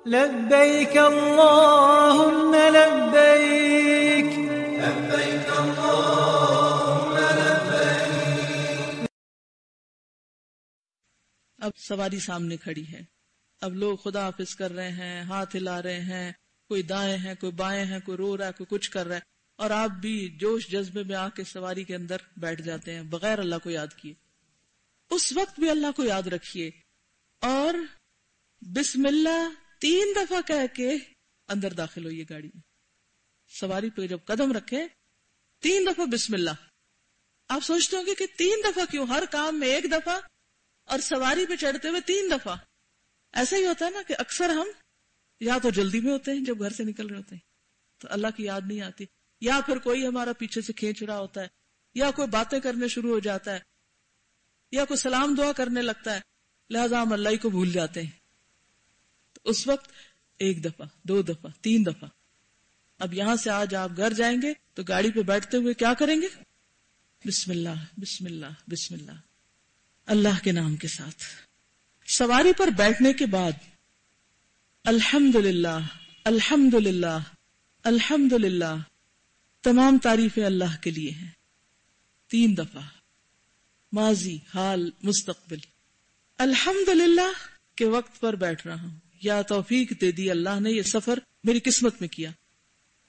لبيك اللهم لبيك لبيك اللهم لبيك. اب سواری سامنے کھڑی ہے، اب لوگ خدا حافظ کر رہے ہیں، ہاتھ ہلا رہے ہیں، کوئی دائیں ہیں، کوئی بائیں ہیں، کوئی رو رہا ہے، کوئی کچھ کر رہا ہے، اور آپ بھی جوش جذبے میں آ کے سواری کے اندر بیٹھ جاتے ہیں بغیر اللہ کو یاد کیے. اس وقت بھی اللہ کو یاد رکھیے اور بسم اللہ 3 دفعہ کہہ کے اندر داخل ہوئیے گاڑی میں. سواری پہ جب قدم رکھے 3 دفعہ بسم اللہ. آپ سوچتے ہوں گے کہ 3 دفعہ کیوں؟ ہر کام میں 1 دفعہ اور سواری پہ چڑھتے ہوئے 3 دفعہ. ایسا ہی ہوتا ہے نا کہ اکثر ہم یا تو جلدی میں ہوتے ہیں جب گھر سے نکل رہے ہوتے ہیں تو اللہ کی یاد نہیں آتی، یا پھر کوئی ہمارا پیچھے سے کھینچ رہا ہوتا ہے، یا کوئی باتیں کرنے شروع ہو جاتا ہے، یا کوئی سلام دعا کرنے لگتا ہے، لہذا ہم اللہ ہی کو بھول جاتے ہیں. تو اس وقت 1 دفعہ 2 دفعہ 3 دفعہ. اب یہاں سے آج آپ گھر جائیں گے تو گاڑی پہ بیٹھتے ہوئے کیا کریں گے؟ بسم اللہ بسم اللہ بسم اللہ، اللہ کے نام کے ساتھ. سواری پر بیٹھنے کے بعد الحمدللہ الحمدللہ الحمدللہ، تمام تعریفیں اللہ کے لیے ہیں. 3 دفعہ، ماضی، حال، مستقبل. الحمدللہ کے وقت پر بیٹھ رہا ہوں، یا توفیق دے دی اللہ نے، یہ سفر میری قسمت میں کیا،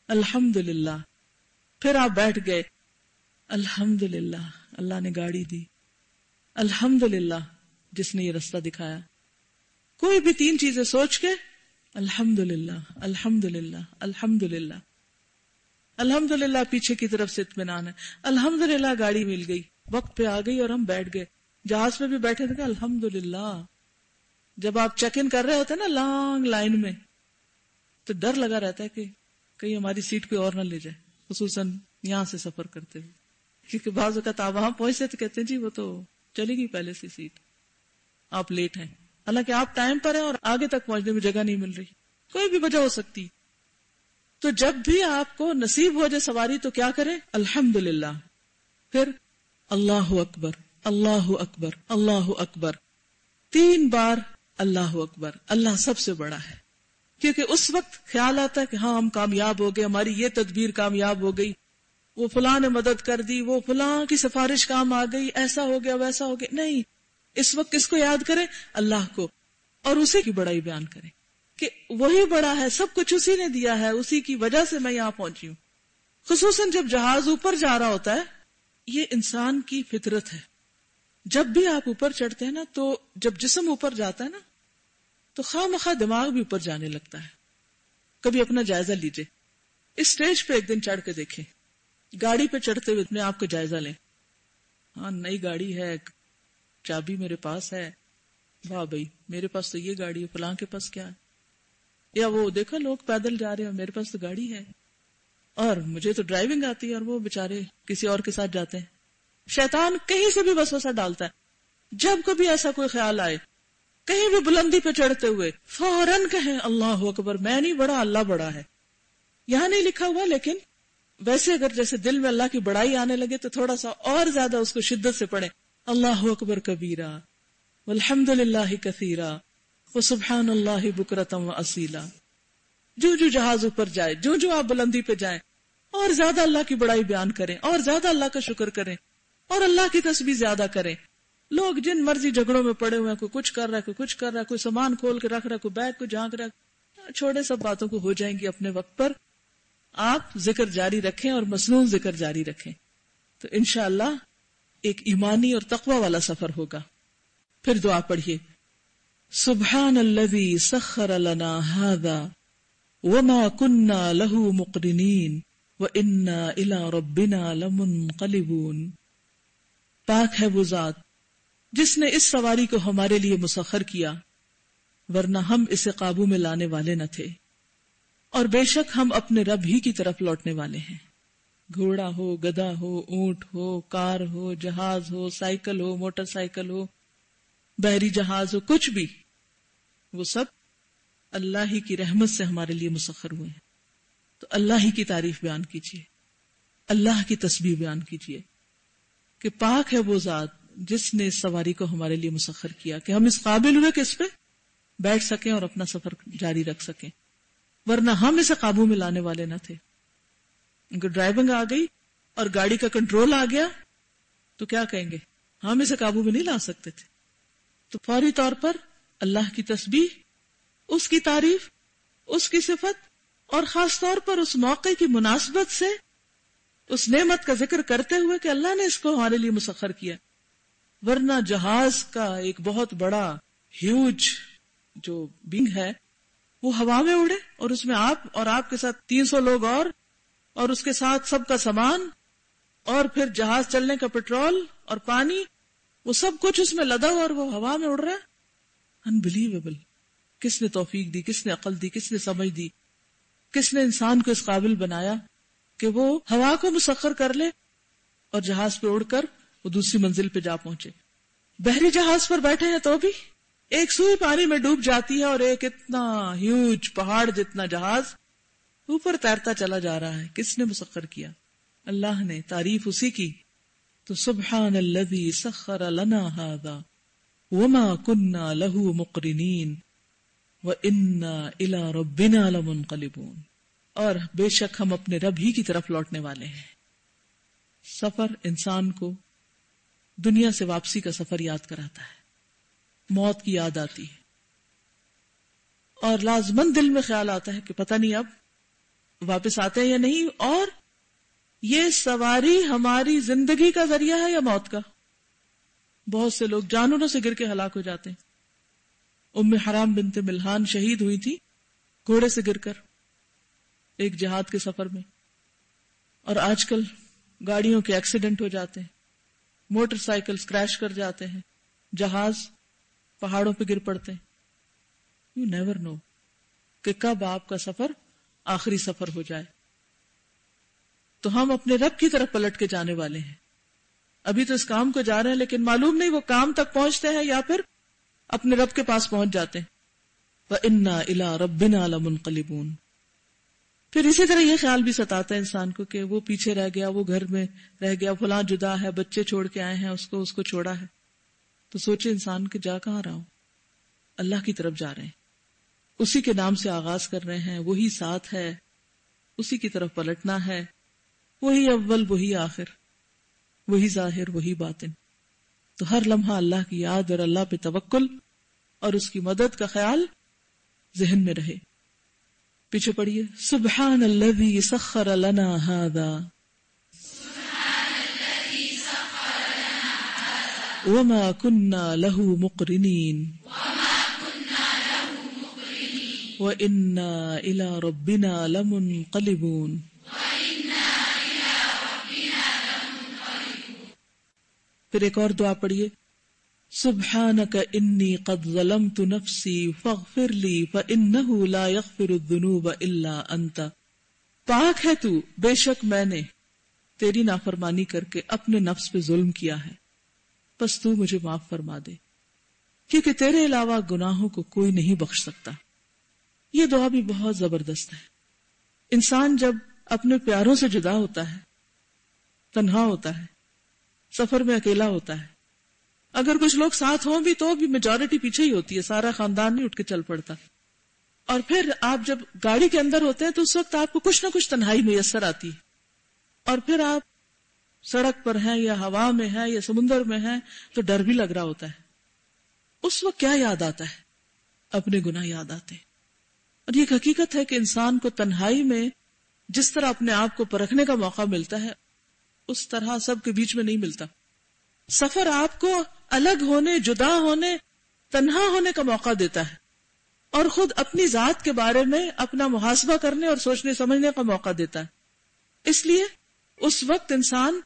الحمدللہ. پھر آپ بیٹھ گئے، الحمدللہ اللہ نے گاڑی دی، الحمدللہ جس نے یہ رستہ دکھایا. کوئی بھی 3 چیزیں سوچ کے الحمدللہ الحمدللہ الحمدللہ. الحمدللہ پیچھے کی طرف سے اطمینان ہے، الحمدللہ گاڑی مل گئی، وقت پہ آ گئی اور ہم بیٹھ گئے. جہاز پہ بھی بیٹھے تھے کہ الحمدللہ. جب آپ چیک ان کر رہے ہوتے ہیں نا لانگ لائن میں، تو ڈر لگا رہتا ہے کہ کہیں ہماری سیٹ کوئی اور نہ لے جائے، خصوصاً یہاں سے سفر کرتے ہوئے. کیونکہ بعض اوقات آپ وہاں پہنچتے تو کہتے ہیں جی وہ تو چلی گئی پہلے سے سیٹ، آپ لیٹ ہیں، حالانکہ آپ ٹائم پر ہیں اور آگے تک پہنچنے میں جگہ نہیں مل رہی. کوئی بھی وجہ ہو سکتی. تو جب بھی آپ کو نصیب ہو جائے سواری تو کیا کریں؟ الحمدللہ. پھر اللہ اکبر اللہ اکبر اللہ اکبر. 3 بار اللہ اکبر. اللہ سب سے بڑا ہے، کیونکہ اس وقت خیال آتا ہے کہ ہاں ہم کامیاب ہو گئے، ہماری یہ تدبیر کامیاب ہو گئی، وہ فلاں نے مدد کر دی، وہ فلاں کی سفارش کام آ گئی، ایسا ہو گیا ویسا ہو گیا. نہیں، اس وقت کس کو یاد کریں؟ اللہ کو، اور اسی کی بڑائی بیان کریں کہ وہی بڑا ہے، سب کچھ اسی نے دیا ہے، اسی کی وجہ سے میں یہاں پہنچی ہوں. خصوصاً جب جہاز اوپر جا رہا ہوتا ہے، یہ انسان کی فطرت ہے. جب بھی آپ اوپر چڑھتے ہیں نا، تو جب جسم اوپر جاتا ہے نا تو خواہ مخواہ دماغ بھی اوپر جانے لگتا ہے. کبھی اپنا جائزہ لیجئے، اس سٹیج پہ ایک دن چڑھ کے دیکھیں، گاڑی پہ چڑھتے ہوئے اپنے آپ کو جائزہ لیں. ہاں نئی گاڑی ہے، چابی میرے پاس ہے، واہ بھائی میرے پاس تو یہ گاڑی ہے، فلاں کے پاس کیا ہے. یا وہ دیکھو لوگ پیدل جا رہے ہیں، میرے پاس تو گاڑی ہے، اور مجھے تو ڈرائیونگ آتی ہے، اور وہ بےچارے کسی اور کے ساتھ جاتے ہیں. شیطان کہیں سے بھی وسوسہ ڈالتا ہے. جب کبھی ایسا کوئی خیال آئے، کہیں بھی بلندی پہ چڑھتے ہوئے فوراً کہیں اللہ اکبر. میں نہیں بڑا، اللہ بڑا ہے. یہاں نہیں لکھا ہوا، لیکن ویسے اگر جیسے دل میں اللہ کی بڑائی آنے لگے تو تھوڑا سا اور زیادہ اس کو شدت سے پڑھیں. اللہ اکبر کبیرہ والحمد للہ کثیرا وسبحان اللہ بکرۃ واصیلا. جو جو جہاز اوپر جائے، جو جو آپ بلندی پہ جائیں، اور زیادہ اللہ کی بڑائی بیان کریں، اور زیادہ اللہ کا شکر کریں، اور اللہ کی تسبیح زیادہ کریں. لوگ جن مرضی جھگڑوں میں پڑے ہوئے ہیں، کوئی کچھ کر رہا ہے، کوئی کچھ کر رہا ہے، کوئی سامان کھول کے رکھ رہا ہے، کوئی بیگ کو جھانک رہا ہے، چھوڑے سب باتوں کو ہو جائیں گی اپنے وقت پر. آپ ذکر جاری رکھیں اور مسنون ذکر جاری رکھیں تو انشاءاللہ ایک ایمانی اور تقوی والا سفر ہوگا. پھر دعا پڑھیے، سبحان الذی سخر لنا ھذا وما كنا له مقرنین وإنا إلی ربنا لمنقلبون. پاک ہے وہ ذات جس نے اس سواری کو ہمارے لیے مسخر کیا، ورنہ ہم اسے قابو میں لانے والے نہ تھے، اور بے شک ہم اپنے رب ہی کی طرف لوٹنے والے ہیں. گھوڑا ہو، گدھا ہو، اونٹ ہو، کار ہو، جہاز ہو، سائیکل ہو، موٹر سائیکل ہو، بحری جہاز ہو، کچھ بھی، وہ سب اللہ ہی کی رحمت سے ہمارے لیے مسخر ہوئے ہیں. تو اللہ ہی کی تعریف بیان کیجیے، اللہ کی تسبیح بیان کیجیے کہ پاک ہے وہ ذات جس نے اس سواری کو ہمارے لیے مسخر کیا، کہ ہم اس قابل ہوئے کہ اس پہ بیٹھ سکیں اور اپنا سفر جاری رکھ سکیں، ورنہ ہم اسے قابو میں لانے والے نہ تھے. اگر ڈرائیونگ آ گئی اور گاڑی کا کنٹرول آ گیا تو کیا کہیں گے؟ ہم اسے قابو میں نہیں لا سکتے تھے. تو فوری طور پر اللہ کی تسبیح، اس کی تعریف، اس کی صفت، اور خاص طور پر اس موقع کی مناسبت سے اس نعمت کا ذکر کرتے ہوئے کہ اللہ نے اس کو ہمارے لیے مسخر کیا. ورنہ جہاز کا ایک بہت بڑا ہیوج جو بینگ ہے وہ ہوا میں اڑے اور اس میں آپ اور آپ کے ساتھ 300 لوگ اور اس کے ساتھ سب کا سامان اور پھر جہاز چلنے کا پیٹرول اور پانی، وہ سب کچھ اس میں لدا ہوا اور وہ ہوا میں اڑ رہا ہے. انبلیویبل. کس نے توفیق دی، کس نے عقل دی، کس نے سمجھ دی، کس نے انسان کو اس قابل بنایا کہ وہ ہوا کو مسخر کر لے اور جہاز پہ اڑ کر وہ دوسری منزل پہ جا پہنچے. بحری جہاز پر بیٹھے ہیں تو بھی ایک سوئی پانی میں ڈوب جاتی ہے اور ایک اتنا ہیوج پہاڑ جتنا جہاز اوپر تیرتا چلا جا رہا ہے. کس نے مسخر کیا؟ اللہ نے. تعریف اسی کی. تو سبحان الذی سخر لنا ھذا وما كنا له مقرنین وَإِنَّا إِلَىٰ رَبِّنَا لَمُنْقَلِبُونَ. اور بے شک ہم اپنے رب ہی کی طرف لوٹنے والے ہیں. سفر انسان کو دنیا سے واپسی کا سفر یاد کراتا ہے، موت کی یاد آتی ہے، اور لازمن دل میں خیال آتا ہے کہ پتہ نہیں اب واپس آتے ہیں یا نہیں. اور یہ سواری ہماری زندگی کا ذریعہ ہے یا موت کا؟ بہت سے لوگ جانوروں سے گر کے ہلاک ہو جاتے ہیں. ام حرام بنت ملحان شہید ہوئی تھی گھوڑے سے گر کر ایک جہاد کے سفر میں. اور آج کل گاڑیوں کے ایکسیڈنٹ ہو جاتے ہیں، موٹر سائیکلز کریش کر جاتے ہیں، جہاز پہاڑوں پہ گر پڑتے ہیں. یو نیور نو کہ کب آپ کا سفر آخری سفر ہو جائے. تو ہم اپنے رب کی طرف پلٹ کے جانے والے ہیں. ابھی تو اس کام کو جا رہے ہیں لیکن معلوم نہیں وہ کام تک پہنچتے ہیں یا پھر اپنے رب کے پاس پہنچ جاتے ہیں. وَإِنَّا إِلَىٰ رَبِّنَا لَمُنْقَلِبُونَ. پھر اسی طرح یہ خیال بھی ستاتا ہے انسان کو کہ وہ پیچھے رہ گیا، وہ گھر میں رہ گیا، فلاں جدا ہے، بچے چھوڑ کے آئے ہیں، اس کو چھوڑا ہے. تو سوچے انسان کہ جا کہاں رہا ہوں؟ اللہ کی طرف جا رہے ہیں، اسی کے نام سے آغاز کر رہے ہیں، وہی ساتھ ہے، اسی کی طرف پلٹنا ہے. وہی اول، وہی آخر، وہی ظاہر، وہی باطن. تو ہر لمحہ اللہ کی یاد اور اللہ پہ توکل اور اس کی مدد کا خیال ذہن میں رہے. پیچھے پڑھیے. سبحان الذی سخر لنا ھذا وما كنا له مقرنین وإنا إلى ربنا لمنقلبون. پھر ایک اور دعا پڑھیے. سبحانک انی قد ظلمت نفسی فاغفر لی فانہ لا یغفر الذنوب الا انت. پاک ہے تو، بے شک میں نے تیری نافرمانی کر کے اپنے نفس پہ ظلم کیا ہے، پس تو مجھے معاف فرما دے، کیونکہ تیرے علاوہ گناہوں کو کوئی نہیں بخش سکتا. یہ دعا بھی بہت زبردست ہے. انسان جب اپنے پیاروں سے جدا ہوتا ہے، تنہا ہوتا ہے، سفر میں اکیلا ہوتا ہے، اگر کچھ لوگ ساتھ ہوں بھی تو بھی میجورٹی پیچھے ہی ہوتی ہے، سارا خاندان نہیں اٹھ کے چل پڑتا. اور پھر آپ جب گاڑی کے اندر ہوتے ہیں تو اس وقت آپ کو کچھ نہ کچھ تنہائی میسر آتی ہے. اور پھر آپ سڑک پر ہیں یا ہوا میں ہیں یا سمندر میں ہیں تو ڈر بھی لگ رہا ہوتا ہے. اس وقت کیا یاد آتا ہے؟ اپنے گناہ یاد آتے ہیں. اور یہ حقیقت ہے کہ انسان کو تنہائی میں جس طرح اپنے آپ کو پرکھنے کا موقع ملتا ہے اس طرح سب کے بیچ میں نہیں ملتا. سفر آپ کو الگ ہونے، جدا ہونے، تنہا ہونے کا موقع دیتا ہے اور خود اپنی ذات کے بارے میں اپنا محاسبہ کرنے اور سوچنے سمجھنے کا موقع دیتا ہے. اس لیے اس وقت انسان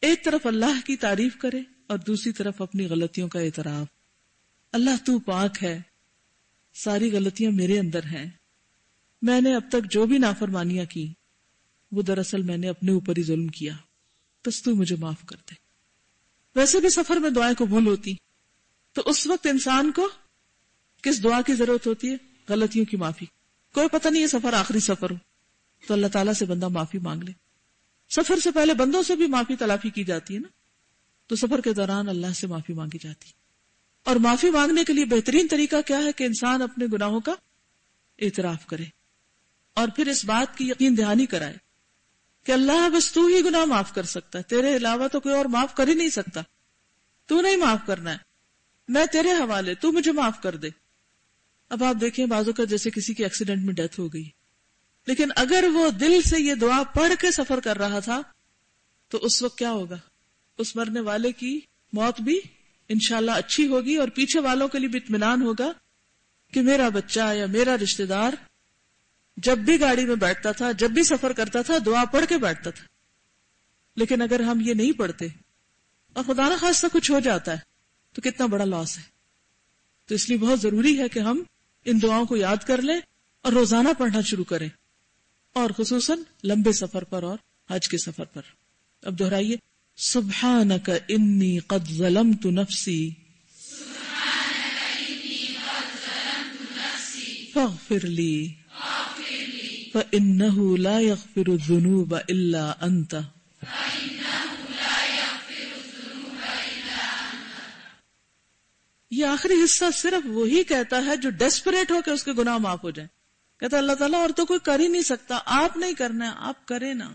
ایک طرف اللہ کی تعریف کرے اور دوسری طرف اپنی غلطیوں کا اعتراف. اللہ تو پاک ہے، ساری غلطیاں میرے اندر ہیں، میں نے اب تک جو بھی نافرمانیاں کی وہ دراصل میں نے اپنے اوپر ہی ظلم کیا، بس تو مجھے معاف کر دے. ویسے بھی سفر میں دعائیں قبول ہوتی، تو اس وقت انسان کو کس دعا کی ضرورت ہوتی ہے؟ غلطیوں کی معافی. کوئی پتہ نہیں یہ سفر آخری سفر ہو تو اللہ تعالیٰ سے بندہ معافی مانگ لے. سفر سے پہلے بندوں سے بھی معافی تلافی کی جاتی ہے نا، تو سفر کے دوران اللہ سے معافی مانگی جاتی. اور معافی مانگنے کے لیے بہترین طریقہ کیا ہے کہ انسان اپنے گناہوں کا اعتراف کرے اور پھر اس بات کی یقین دہانی کرائے کہ اللہ بس تو ہی گناہ معاف کر سکتا ہے، تیرے علاوہ تو کوئی اور معاف کر ہی نہیں سکتا، تو نہیں معاف کرنا ہے، میں تیرے حوالے، تو مجھے معاف کر دے۔ اب آپ دیکھیں بازو کا جیسے کسی کی ایکسیڈنٹ میں ڈیتھ ہو گئی، لیکن اگر وہ دل سے یہ دعا پڑھ کے سفر کر رہا تھا تو اس وقت کیا ہوگا؟ اس مرنے والے کی موت بھی انشاءاللہ اچھی ہوگی اور پیچھے والوں کے لیے بھی اطمینان ہوگا کہ میرا بچہ یا میرا رشتہ دار جب بھی گاڑی میں بیٹھتا تھا، جب بھی سفر کرتا تھا، دعا پڑھ کے بیٹھتا تھا۔ لیکن اگر ہم یہ نہیں پڑھتے اور خدا نہ خواستہ کچھ ہو جاتا ہے تو کتنا بڑا لاس ہے۔ تو اس لیے بہت ضروری ہے کہ ہم ان دعاؤں کو یاد کر لیں اور روزانہ پڑھنا شروع کریں، اور خصوصاً لمبے سفر پر اور حج کے سفر پر۔ اب دہرائیے، سبحانک انی قد ظلمت نفسی فاغفر لی فإنہ لا یغفر الذنوب الا انت۔ یہ آخری حصہ صرف وہی کہتا ہے جو ڈیسپریٹ ہو کہ اس کے گناہ معاف ہو جائیں۔ کہتا اللہ تعالیٰ اور تو کوئی کر ہی نہیں سکتا، آپ نہیں کرنا ہے، آپ کریں نا۔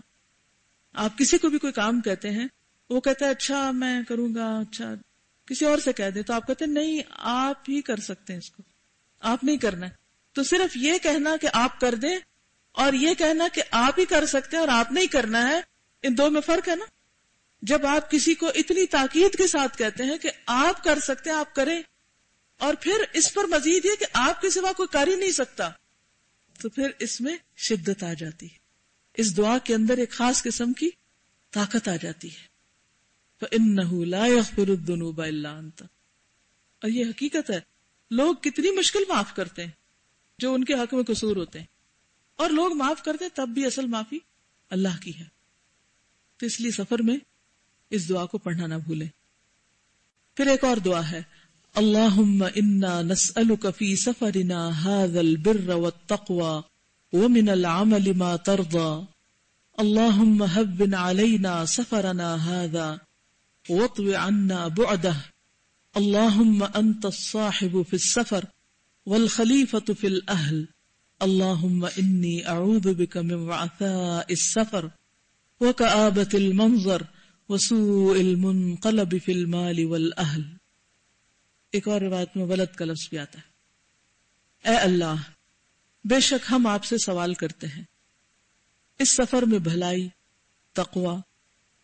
آپ کسی کو بھی کوئی کام کہتے ہیں، وہ کہتا ہے اچھا میں کروں گا، اچھا کسی اور سے کہہ دیں، تو آپ کہتے ہیں نہیں آپ ہی کر سکتے ہیں اس کو، آپ نہیں کرنا ہے۔ تو صرف یہ کہنا کہ آپ کر دیں اور یہ کہنا کہ آپ ہی کر سکتے ہیں اور آپ نہیں کرنا ہے، ان دو میں فرق ہے نا۔ جب آپ کسی کو اتنی تاکید کے ساتھ کہتے ہیں کہ آپ کر سکتے ہیں، آپ کریں، اور پھر اس پر مزید یہ کہ آپ کے سوا کوئی کر ہی نہیں سکتا، تو پھر اس میں شدت آ جاتی ہے، اس دعا کے اندر ایک خاص قسم کی طاقت آ جاتی ہے۔ فَإِنَّهُ لَا يَغْفِرُ الذُّنُوبَ إِلَّا أَنْتَ۔ اور یہ حقیقت ہے، لوگ کتنی مشکل معاف کرتے ہیں جو ان کے حق میں قصور ہوتے ہیں، اور لوگ معاف کرتے ہیں تب بھی اصل معافی اللہ کی ہے۔ تو اس لیے سفر میں اس دعا کو پڑھنا نہ بھولیں۔ پھر ایک اور دعا ہے، اللہم انا نسألک فی سفرنا هذا البر والتقوى ومن العمل ما ترضى اللہم هون علینا سفرنا هذا واطو عنا بعده اللہم انت الصاحب فی السفر والخلیفة فی الأهل اللہم انی اعوذ بک من وعثاء السفر وکآبة المنظر وسوء المنقلب فی المال والأهل۔ ایک اور روایت میں ولد کا لفظ بھی آتا ہے۔ اے اللہ، بے شک ہم آپ سے سوال کرتے ہیں اس سفر میں بھلائی، تقوی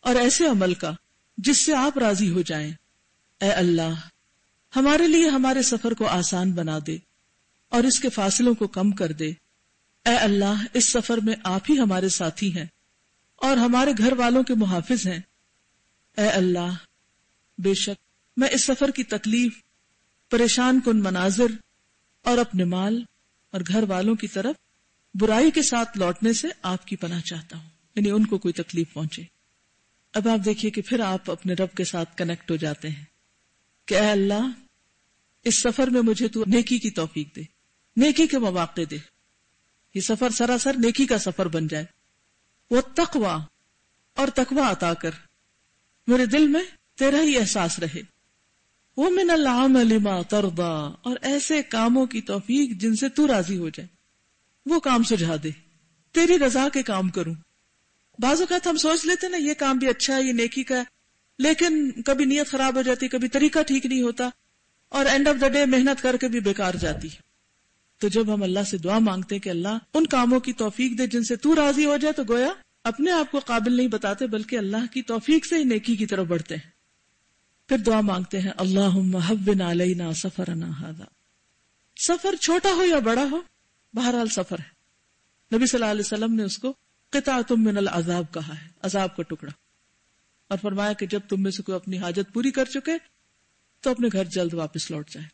اور ایسے عمل کا جس سے آپ راضی ہو جائیں۔ اے اللہ، ہمارے لیے ہمارے سفر کو آسان بنا دے اور اس کے فاصلوں کو کم کر دے۔ اے اللہ، اس سفر میں آپ ہی ہمارے ساتھی ہیں اور ہمارے گھر والوں کے محافظ ہیں۔ اے اللہ، بے شک میں اس سفر کی تکلیف، پریشان کن مناظر اور اپنے مال اور گھر والوں کی طرف برائی کے ساتھ لوٹنے سے آپ کی پناہ چاہتا ہوں، یعنی ان کو کوئی تکلیف پہنچے۔ اب آپ دیکھیے کہ پھر آپ اپنے رب کے ساتھ کنیکٹ ہو جاتے ہیں کہ اے اللہ، اس سفر میں مجھے تو نیکی کی توفیق دے، نیکی کے مواقع دے، یہ سفر سراسر نیکی کا سفر بن جائے۔ وہ تقوی اور تقوی عطا کر، میرے دل میں تیرا ہی احساس رہے۔ وہ من العمل ما ترضا، اور ایسے کاموں کی توفیق جن سے تو راضی ہو جائے، وہ کام سجھا دے، تیری رضا کے کام کروں۔ بعض اوقات ہم سوچ لیتے نا یہ کام بھی اچھا ہے، یہ نیکی کا ہے، لیکن کبھی نیت خراب ہو جاتی، کبھی طریقہ ٹھیک نہیں ہوتا، اور اینڈ آف دا ڈے محنت کر کے بھی بیکار جاتی۔ تو جب ہم اللہ سے دعا مانگتے ہیں کہ اللہ ان کاموں کی توفیق دے جن سے تو راضی ہو جائے، تو گویا اپنے آپ کو قابل نہیں بتاتے بلکہ اللہ کی توفیق سے ہی نیکی کی طرف بڑھتے ہیں۔ پھر دعا مانگتے ہیں اللہم ہون علینا سفرنا ھذا۔ سفر چھوٹا ہو یا بڑا ہو، بہرحال سفر ہے۔ نبی صلی اللہ علیہ وسلم نے اس کو قطعۃ من العذاب کہا ہے، عذاب کا ٹکڑا، اور فرمایا کہ جب تم میں سے کوئی اپنی حاجت پوری کر چکے تو اپنے گھر جلد واپس لوٹ جائے۔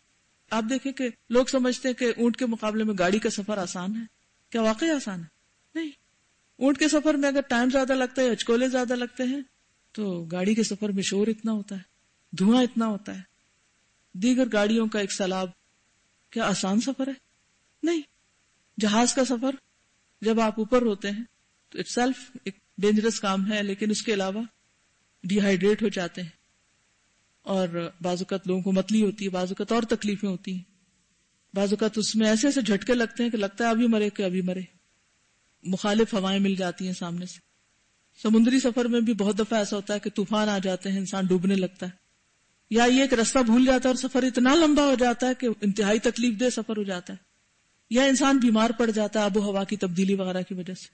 آپ دیکھیں کہ لوگ سمجھتے ہیں کہ اونٹ کے مقابلے میں گاڑی کا سفر آسان ہے۔ کیا واقعی آسان ہے؟ نہیں۔ اونٹ کے سفر میں اگر ٹائم زیادہ لگتا ہے، ہچکولے زیادہ لگتے ہیں، تو گاڑی کے سفر میں شور اتنا ہوتا ہے، دھواں اتنا ہوتا ہے، دیگر گاڑیوں کا ایک سیلاب۔ کیا آسان سفر ہے؟ نہیں۔ جہاز کا سفر جب آپ اوپر ہوتے ہیں تو اٹ سیلف ایک ڈینجرس کام ہے، لیکن اس کے علاوہ ڈی ہائیڈریٹ ہو جاتے ہیں، اور بعض اوقات لوگوں کو متلی ہوتی ہے، بعض اوقات اور تکلیفیں ہوتی ہیں، بعض اوقات اس میں ایسے ایسے جھٹکے لگتے ہیں کہ لگتا ہے ابھی مرے کہ ابھی مرے، مخالف ہوائیں مل جاتی ہیں سامنے سے. سمندری سفر میں بھی بہت دفعہ ایسا ہوتا ہے کہ طوفان آ جاتے ہیں، انسان ڈوبنے لگتا ہے، یا یہ کہ راستہ بھول جاتا ہے اور سفر اتنا لمبا ہو جاتا ہے کہ انتہائی تکلیف دہ سفر ہو جاتا ہے، یا انسان بیمار پڑ جاتا ہے آب و ہوا کی تبدیلی وغیرہ کی وجہ سے،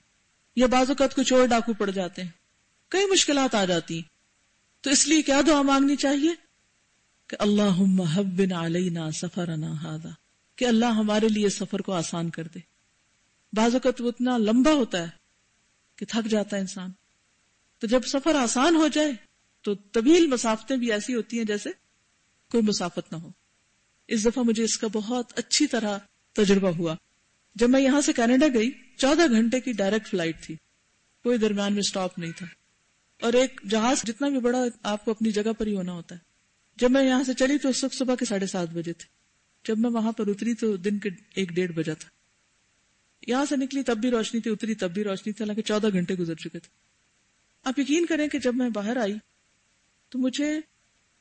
یا بعض اوقات کچھ اور ڈاکو پڑ جاتے ہیں، کئی مشکلات آ جاتی ہیں. تو اس لیے کیا دعا مانگنی چاہیے کہ اللہم ہون علینا سفرنا ھذا، کہ اللہ ہمارے لیے سفر کو آسان کر دے. بعض اوقات وہ اتنا لمبا ہوتا ہے کہ تھک جاتا ہے انسان، تو جب سفر آسان ہو جائے تو طویل مسافتیں بھی ایسی ہوتی ہیں جیسے کوئی مسافت نہ ہو. اس دفعہ مجھے اس کا بہت اچھی طرح تجربہ ہوا. جب میں یہاں سے کینیڈا گئی 14 گھنٹے کی ڈائریکٹ فلائٹ تھی، کوئی درمیان میں سٹاپ نہیں تھا، اور ایک جہاز جتنا بھی بڑا آپ کو اپنی جگہ پر ہی ہونا ہوتا ہے. جب میں یہاں سے چلی تو اس وقت صبح کے 7:30 بجے تھے، جب میں وہاں پر اتری تو دن کے 1-1:30 بجا تھا. یہاں سے نکلی تب بھی روشنی تھی، اتری تب بھی روشنی تھی، حالانکہ 14 گھنٹے گزر چکے تھے. آپ یقین کریں کہ جب میں باہر آئی تو مجھے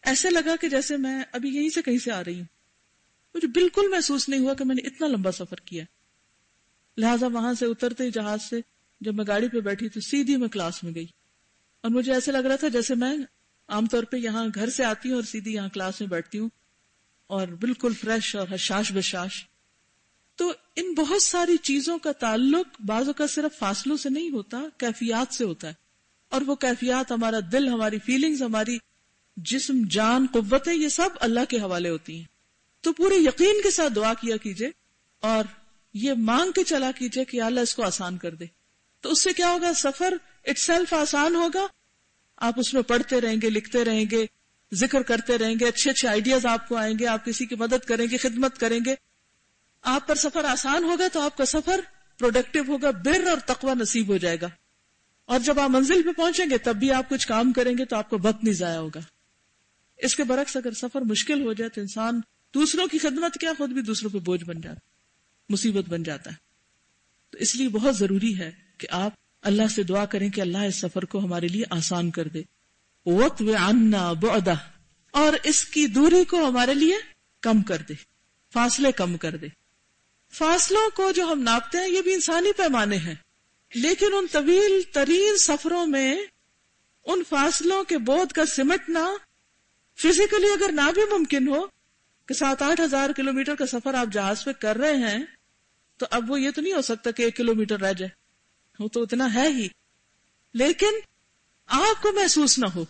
ایسے لگا کہ جیسے میں ابھی یہیں سے کہیں سے آ رہی ہوں. مجھے بالکل محسوس نہیں ہوا کہ میں نے اتنا لمبا سفر کیا. لہٰذا وہاں سے اترتے جہاز سے جب میں گاڑی پہ بیٹھی تو سیدھی میں کلاس میں گئی، اور مجھے ایسے لگ رہا تھا جیسے میں عام طور پہ یہاں گھر سے آتی ہوں اور سیدھی یہاں کلاس میں بیٹھتی ہوں، اور بالکل فریش اور حشاش بشاش. تو ان بہت ساری چیزوں کا تعلق بعض اوقات صرف فاصلوں سے نہیں ہوتا، کیفیات سے ہوتا ہے. اور وہ کیفیات ہمارا دل، ہماری فیلنگز، ہماری جسم، جان، قوتیں، یہ سب اللہ کے حوالے ہوتی ہیں. تو پورے یقین کے ساتھ دعا کیا کیجئے اور یہ مانگ کے چلا کیجئے کہ اللہ اس کو آسان کر دے. تو اس سے کیا ہوگا؟ سفر اٹ سیلف آسان ہوگا. آپ اس میں پڑھتے رہیں گے، لکھتے رہیں گے، ذکر کرتے رہیں گے، اچھے اچھے آئیڈیاز آپ کو آئیں گے، آپ کسی کی مدد کریں گے، خدمت کریں گے. آپ پر سفر آسان ہوگا تو آپ کا سفر پروڈکٹیو ہوگا، بر اور تقوی نصیب ہو جائے گا. اور جب آپ منزل پہ پہنچیں گے تب بھی آپ کچھ کام کریں گے تو آپ کو وقت نہیں ضائع ہوگا. اس کے برعکس اگر سفر مشکل ہو جائے تو انسان دوسروں کی خدمت کیا خود بھی دوسروں پہ بوجھ بن جاتا، مصیبت بن جاتا ہے. تو اس لیے بہت ضروری ہے کہ آپ اللہ سے دعا کریں کہ اللہ اس سفر کو ہمارے لیے آسان کر دے. وَاطْوِ عَنَّا بُعْدَهُ، اور اس کی دوری کو ہمارے لیے کم کر دے، فاصلے کم کر دے. فاصلوں کو جو ہم ناپتے ہیں یہ بھی انسانی پیمانے ہیں، لیکن ان طویل ترین سفروں میں ان فاصلوں کے بودھ کا سمٹنا فزیکلی اگر نہ بھی ممکن ہو کہ 7-8 ہزار کلومیٹر کا سفر آپ جہاز پہ کر رہے ہیں، تو اب وہ یہ تو نہیں ہو سکتا کہ 1 کلومیٹر رہ جائے، وہ تو اتنا ہے ہی، لیکن آپ کو محسوس نہ ہو،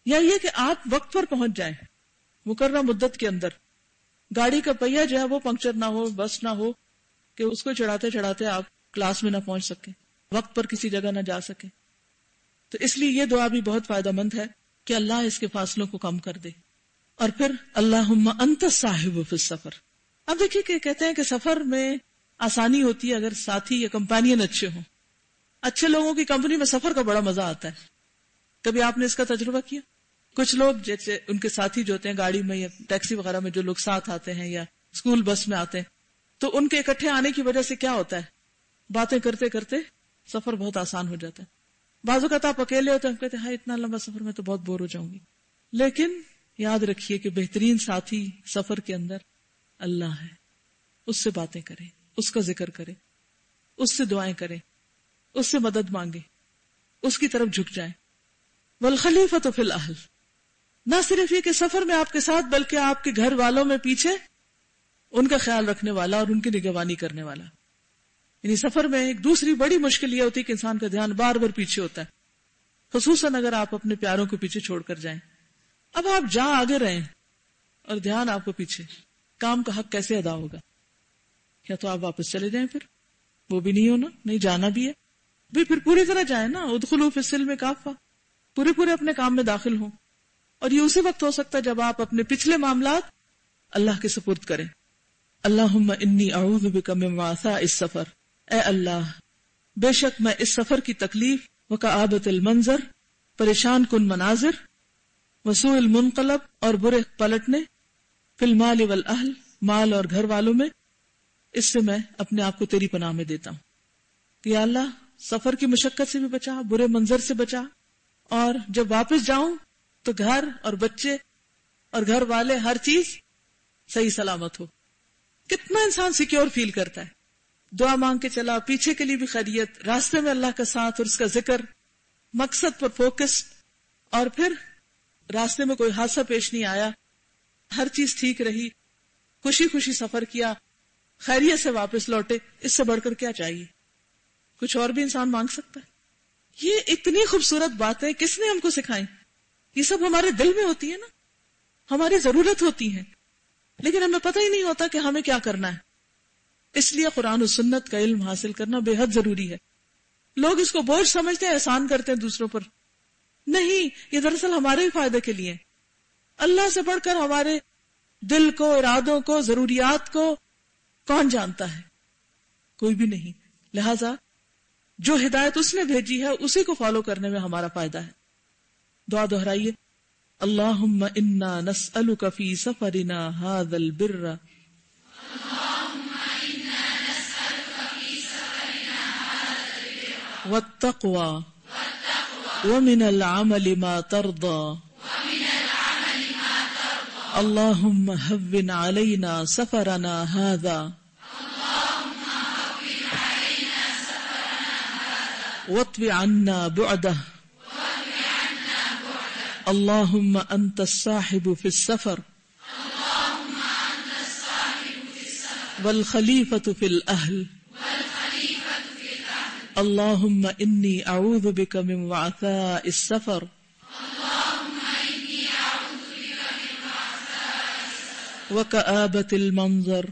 یا یہ کہ آپ وقت پر پہنچ جائیں مقررہ مدت کے اندر. گاڑی کا پہیہ جو ہے وہ پنکچر نہ ہو، بس نہ ہو کہ اس کو چڑھاتے چڑھاتے آپ کلاس میں نہ پہنچ سکیں، وقت پر کسی جگہ نہ جا سکیں. تو اس لیے یہ دعا بھی بہت فائدہ مند ہے کہ اللہ اس کے فاصلوں کو کم کر دے. اور پھر اللہم انت الصاحب فی السفر. اب دیکھیے کہ کہتے ہیں کہ سفر میں آسانی ہوتی ہے اگر ساتھی یا کمپینین اچھے ہوں. اچھے لوگوں کی کمپنی میں سفر کا بڑا مزہ آتا ہے. کبھی آپ نے اس کا تجربہ کیا؟ کچھ لوگ جیسے ان کے ساتھی جو ہوتے ہیں گاڑی میں یا ٹیکسی وغیرہ میں، جو لوگ ساتھ آتے ہیں یا اسکول بس میں آتے ہیں، تو ان کے اکٹھے آنے کی وجہ سے کیا ہوتا ہے، باتیں کرتے کرتے سفر بہت آسان ہو جاتا ہے. بعض اوقات آپ اکیلے ہوتے ہیں، ہم کہتے ہیں ہاں اتنا لمبا سفر میں تو بہت بور ہو جاؤں گی. لیکن یاد رکھیے کہ بہترین ساتھی سفر کے اندر اللہ ہے. اس سے باتیں کریں، اس کا ذکر کریں، اس سے دعائیں کریں، اس سے مدد مانگیں، اس کی طرف جھک جائیں. والخلیفۃ فی الاہل، نہ صرف یہ کہ سفر میں آپ کے ساتھ بلکہ آپ کے گھر والوں میں پیچھے ان کا خیال رکھنے والا اور ان کی نگہبانی کرنے والا. یعنی سفر میں ایک دوسری بڑی مشکل یہ ہوتی ہے کہ انسان کا دھیان بار بار پیچھے ہوتا ہے، خصوصاً اگر آپ اپنے پیاروں کو پیچھے چھوڑ کر جائیں. اب آپ جہاں آگے رہیں اور دھیان آپ کو پیچھے، کام کا حق کیسے ادا ہوگا؟ کیا تو آپ واپس چلے جائیں؟ پھر وہ بھی نہیں ہونا، نہیں جانا بھی ہے بھی، پھر پوری طرح جائیں نا. ادخلوا فی السلم کافہ، پورے اپنے کام میں داخل ہوں. اور یہ اسی وقت ہو سکتا ہے جب آپ اپنے پچھلے معاملات اللہ کے سپرد کریں. اللہم انی اعوذ بک من وعثاء السفر، اے اللہ بے شک میں اس سفر کی تکلیف، وکآبۃ المنظر پریشان کن مناظر، وسوء المنقلب اور برے پلٹنے، فی المال والاہل مال اور گھر والوں میں، اس سے میں اپنے آپ کو تیری پناہ میں دیتا ہوں. یا اللہ سفر کی مشقت سے بھی بچا، برے منظر سے بچا، اور جب واپس جاؤں تو گھر اور بچے اور گھر والے، ہر چیز صحیح سلامت ہو. کتنا انسان سیکیور فیل کرتا ہے. دعا مانگ کے چلا، پیچھے کے لیے بھی خیریت، راستے میں اللہ کا ساتھ اور اس کا ذکر، مقصد پر فوکس، اور پھر راستے میں کوئی حادثہ پیش نہیں آیا، ہر چیز ٹھیک رہی، خوشی خوشی سفر کیا، خیریت سے واپس لوٹے. اس سے بڑھ کر کیا چاہیے؟ کچھ اور بھی انسان مانگ سکتا ہے؟ یہ اتنی خوبصورت باتیں کس نے ہم کو سکھائیں؟ یہ سب ہمارے دل میں ہوتی ہے نا، ہماری ضرورت ہوتی ہے، لیکن ہمیں پتہ ہی نہیں ہوتا کہ ہمیں کیا کرنا ہے. اس لیے قرآن و سنت کا علم حاصل کرنا بے حد ضروری ہے. لوگ اس کو بوجھ سمجھتے ہیں، احسان کرتے ہیں دوسروں پر. نہیں، یہ دراصل ہمارے ہی فائدے کے لیے. اللہ سے بڑھ کر ہمارے دل کو، ارادوں کو، ضروریات کو کون جانتا ہے؟ کوئی بھی نہیں. لہذا جو ہدایت اس نے بھیجی ہے اسی کو فالو کرنے میں ہمارا فائدہ ہے. دعا دہرائیے، اللہم انا نسألک فی سفرنا ھذا البر والتقوى ومن العمل ما ترضى اللهم هون علينا سفرنا هذا واطو عنا بعده اللهم أنت الصاحب في السفر والخليفة في الأهل اللهم إني أعوذ بك من وعثاء السفر وكآبة المنظر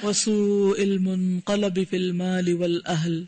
وسوء المنقلب في المال والأهل